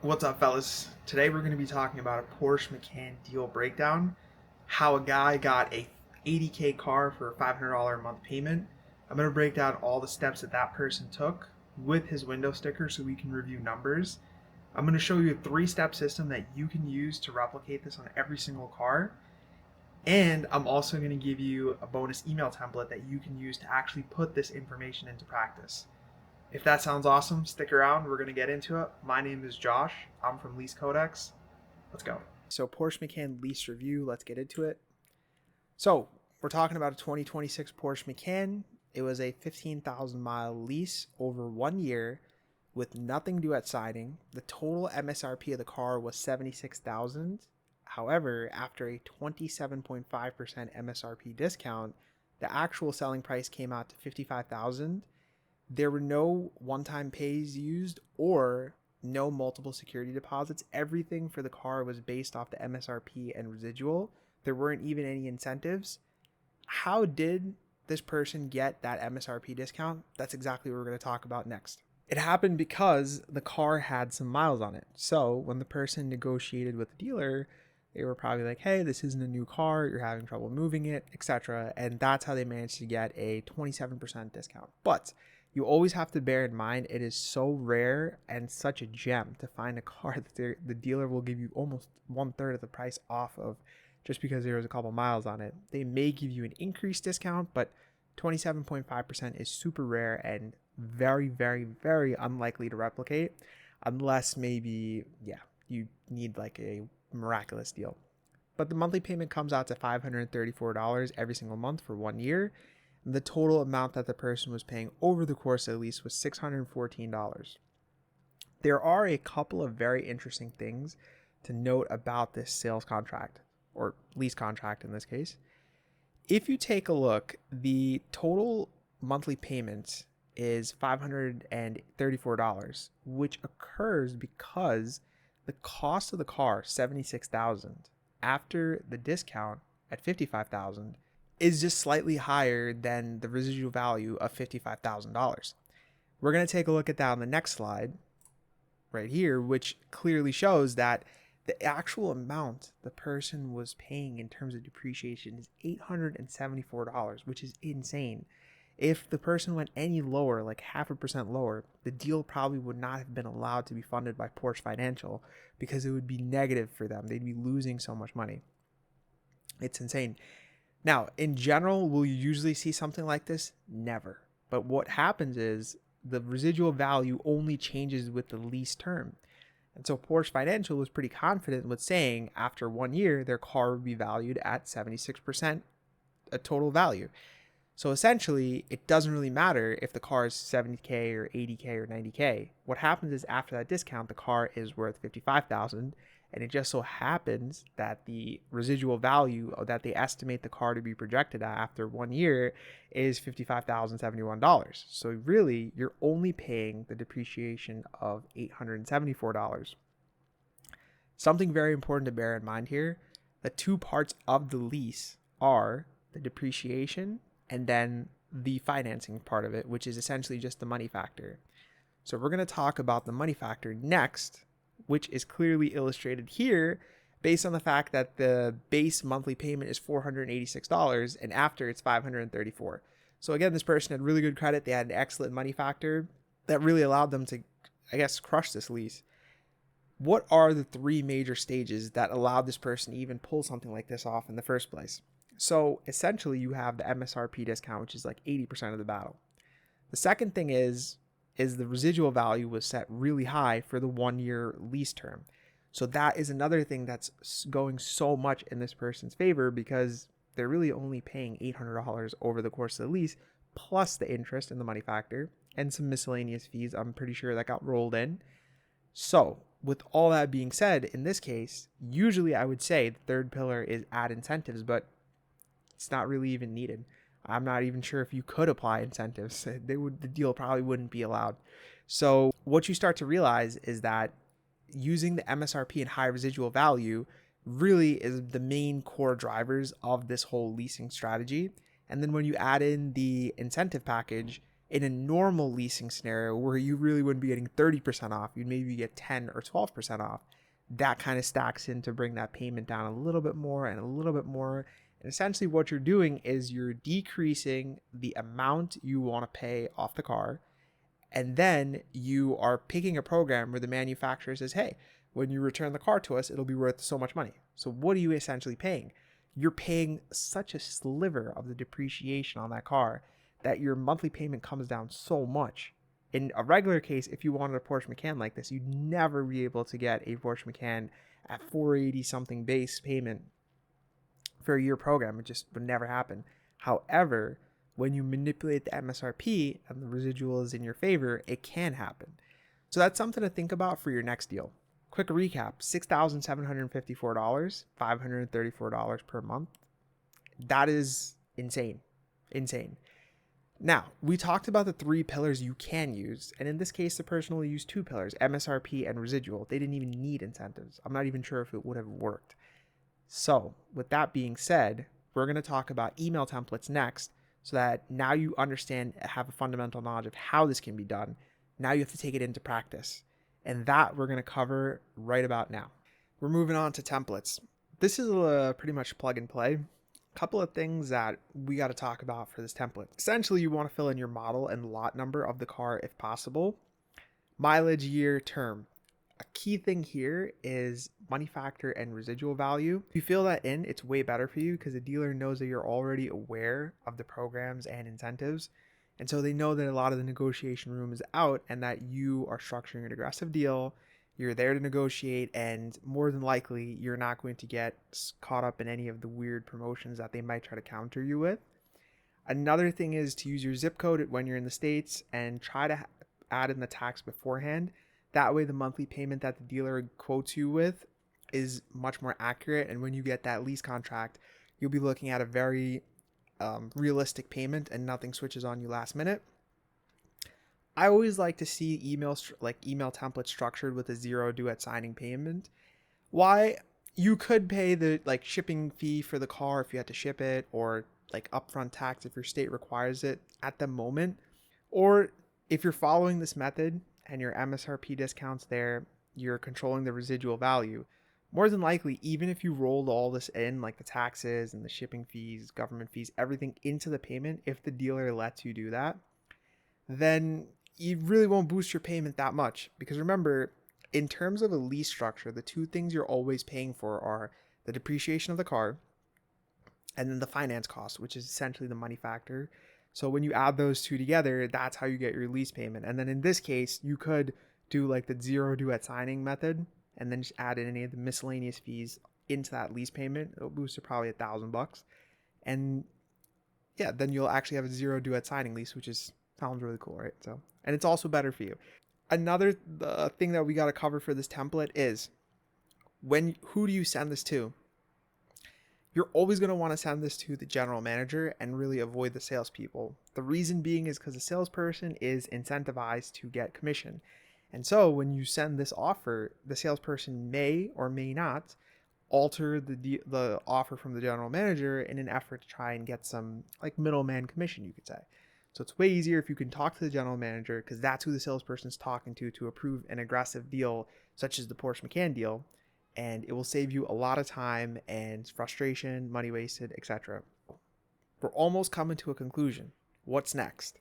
What's up, fellas? Today we're going to be talking about a Porsche Macan deal breakdown, how a guy got a 80K car for a $500 a month payment. I'm going to break down all the steps that person took with his window sticker so we can review numbers. I'm going to show you a three-step system that you can use to replicate this on every single car. And I'm also going to give you a bonus email template that you can use to actually put this information into practice. If that sounds awesome, stick around. We're going to get into it. My name is Josh. I'm from Lease Codex. Let's go. So, Porsche Macan lease review. Let's get into it. So, we're talking about a 2026 Porsche Macan. It was a 15,000-mile lease over 1 year with nothing due at signing. The total MSRP of the car was $76,000. However, after a 27.5% MSRP discount, the actual selling price came out to $55,000. There were no one-time pays used or no multiple security deposits. Everything for the car was based off the MSRP and residual. There weren't even any incentives. How did this person get that MSRP discount? That's exactly what we're going to talk about next. It happened because the car had some miles on it. So when the person negotiated with the dealer, they were probably like, hey, this isn't a new car, you're having trouble moving it, etc. And that's how they managed to get a 27% discount. But you always have to bear in mind it is so rare and such a gem to find a car that the dealer will give you almost 1/3 of the price off of just because there was a couple miles on it. They may give you an increased discount, but 27.5% is super rare and very, very, very unlikely to replicate unless maybe, you need like a miraculous deal. But the monthly payment comes out to $534 every single month for 1 year. The total amount that the person was paying over the course of the lease was $614. There are a couple of very interesting things to note about this sales contract, or lease contract in this case. If you take a look, the total monthly payment is $534, which occurs because the cost of the car, $76,000, after the discount at $55,000, is just slightly higher than the residual value of $55,000. We're going to take a look at that on the next slide right here, which clearly shows that the actual amount the person was paying in terms of depreciation is $874, which is insane. If the person went any lower, like 0.5% lower, the deal probably would not have been allowed to be funded by Porsche Financial because it would be negative for them. They'd be losing so much money. It's insane. Now, in general, will you usually see something like this? Never. But what happens is the residual value only changes with the lease term. And so Porsche Financial was pretty confident with saying after 1 year, their car would be valued at 76% a total value. So essentially, it doesn't really matter if the car is 70K or 80K or 90K. What happens is after that discount, the car is worth $55,000. And it just so happens that the residual value that they estimate the car to be projected at after 1 year is $55,071. So really, you're only paying the depreciation of $874. Something very important to bear in mind here, the two parts of the lease are the depreciation and then the financing part of it, which is essentially just the money factor. So we're going to talk about the money factor next, which is clearly illustrated here based on the fact that the base monthly payment is $486 and after it's $534. So again, this person had really good credit. They had an excellent money factor that really allowed them to, crush this lease. What are the three major stages that allowed this person to even pull something like this off in the first place? So essentially you have the MSRP discount, which is like 80% of the battle. The second thing is the residual value was set really high for the 1 year lease term. So that is another thing that's going so much in this person's favor because they're really only paying $800 over the course of the lease, plus the interest and the money factor and some miscellaneous fees. I'm pretty sure that got rolled in. So with all that being said, in this case, usually I would say the third pillar is add incentives, but it's not really even needed. I'm not even sure if you could apply incentives. The deal probably wouldn't be allowed. So what you start to realize is that using the MSRP and high residual value really is the main core drivers of this whole leasing strategy. And then when you add in the incentive package, In a normal leasing scenario where you really wouldn't be getting 30% off, you'd maybe get 10 or 12% off. That kind of stacks in to bring that payment down a little bit more and a little bit more. And essentially what you're doing is you're decreasing the amount you want to pay off the car. And then you are picking a program where the manufacturer says, hey, when you return the car to us, it'll be worth so much money. So what are you essentially paying? You're paying such a sliver of the depreciation on that car that your monthly payment comes down so much. In a regular case, if you wanted a Porsche Macan like this, you'd never be able to get a Porsche Macan at 480 something base payment for a year program. It just would never happen. However, when you manipulate the MSRP and the residual is in your favor, it can happen. So that's something to think about for your next deal. Quick recap, $6,754, $534 per month. That is insane. Insane. Now, we talked about the 3 pillars you can use, and in this case, the person will use 2 pillars, MSRP and residual. They didn't even need incentives. I'm not even sure if it would have worked. So, with that being said, we're going to talk about email templates next, so that now you understand, have a fundamental knowledge of how this can be done. Now you have to take it into practice. And that we're going to cover right about now. We're moving on to templates. This is pretty much plug and play. A couple of things that we got to talk about for this template. Essentially, you want to fill in your model and lot number of the car if possible. Mileage, year, term. A key thing here is money factor and residual value. If you fill that in, it's way better for you because the dealer knows that you're already aware of the programs and incentives. And so they know that a lot of the negotiation room is out and that you are structuring an aggressive deal. You're there to negotiate, and more than likely, you're not going to get caught up in any of the weird promotions that they might try to counter you with. Another thing is to use your zip code when you're in the States and try to add in the tax beforehand. That way, the monthly payment that the dealer quotes you with is much more accurate. And when you get that lease contract, you'll be looking at a very realistic payment and nothing switches on you last minute. I always like to see email templates structured with a zero due at signing payment. Why? You could pay the shipping fee for the car if you had to ship it, or upfront tax if your state requires it at the moment. Or if you're following this method and your MSRP discounts there, you're controlling the residual value. More than likely, even if you rolled all this in, like the taxes and the shipping fees, government fees, everything into the payment, if the dealer lets you do that, then you really won't boost your payment that much. Because remember, in terms of a lease structure, the 2 things you're always paying for are the depreciation of the car and then the finance cost, which is essentially the money factor. So when you add those 2 together, that's how you get your lease payment. And then in this case, you could do the zero due at signing method and then just add in any of the miscellaneous fees into that lease payment. It'll boost to probably $1,000. And yeah, then you'll actually have a zero due at signing lease, which sounds really cool, right? So, and it's also better for you. Another thing that we got to cover for this template is who do you send this to? You're always going to want to send this to the general manager and really avoid the salespeople. The reason being is because the salesperson is incentivized to get commission. And so when you send this offer, the salesperson may or may not alter the offer from the general manager in an effort to try and get some middleman commission, you could say. So it's way easier if you can talk to the general manager, because that's who the salesperson is talking to approve an aggressive deal such as the Porsche Macan deal, and it will save you a lot of time and frustration, money wasted, etc. We're almost coming to a conclusion. What's next?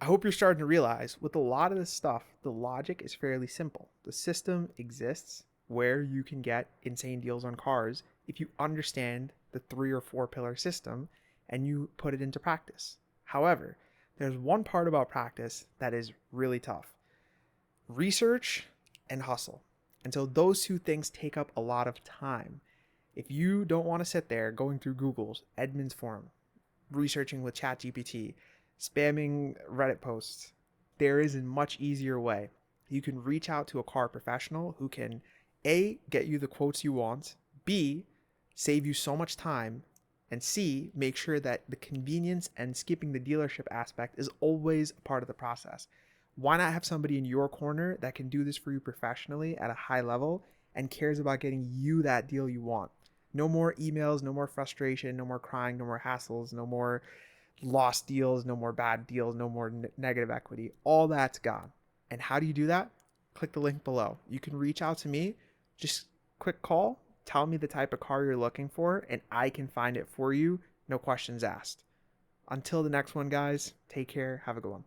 I hope you're starting to realize with a lot of this stuff, the logic is fairly simple. The system exists where you can get insane deals on cars if you understand the 3 or 4 pillar system and you put it into practice. However, there's one part about practice that is really tough. Research and hustle. And so those 2 things take up a lot of time. If you don't want to sit there going through Google's Edmunds forum, researching with ChatGPT, spamming Reddit posts, there is a much easier way. You can reach out to a car professional who can A, get you the quotes you want, B, save you so much time, and C, make sure that the convenience and skipping the dealership aspect is always a part of the process. Why not have somebody in your corner that can do this for you professionally at a high level and cares about getting you that deal you want? No more emails, no more frustration, no more crying, no more hassles, no more lost deals, no more bad deals, no more negative equity. All that's gone. And how do you do that? Click the link below. You can reach out to me, just quick call, tell me the type of car you're looking for, and I can find it for you. No questions asked. Until the next one, guys, take care. Have a good one.